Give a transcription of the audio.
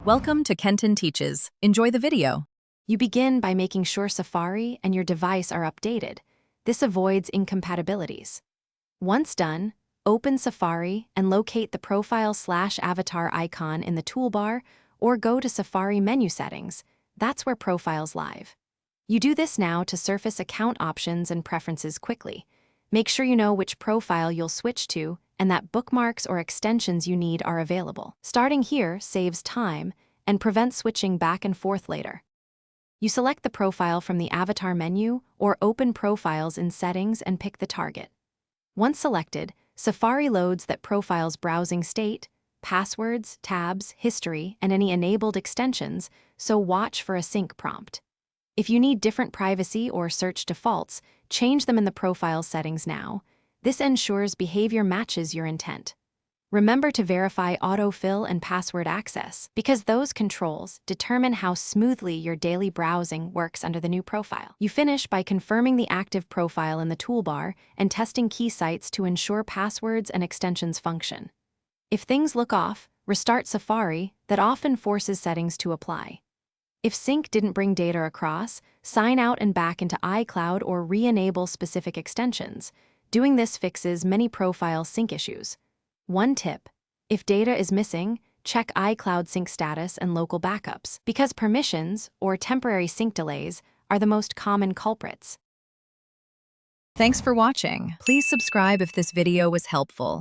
Welcome to Kenton Teaches. Enjoy the video. You begin by making sure Safari and your device are updated. This avoids incompatibilities. Once done, open Safari and locate the profile/avatar icon in the toolbar or go to Safari menu settings. That's where Profiles live. You do this now to surface account options and preferences quickly. Make sure you know which profile you'll switch to and that bookmarks or extensions you need are available. Starting here saves time and prevents switching back and forth later. You select the profile from the avatar menu or open Profiles in Settings and pick the target. Once selected, Safari loads that profile's browsing state, passwords, tabs, history, and any enabled extensions, so watch for a sync prompt. If you need different privacy or search defaults, change them in the profile settings now. This ensures behavior matches your intent. Remember to verify autofill and password access, because those controls determine how smoothly your daily browsing works under the new profile. You finish by confirming the active profile in the toolbar and testing key sites to ensure passwords and extensions function. If things look off, restart Safari. That often forces settings to apply. If sync didn't bring data across, sign out and back into iCloud or re-enable specific extensions. Doing this fixes many profile sync issues. One tip: if data is missing, check iCloud sync status and local backups, because permissions or temporary sync delays are the most common culprits. Thanks for watching. Please subscribe if this video was helpful.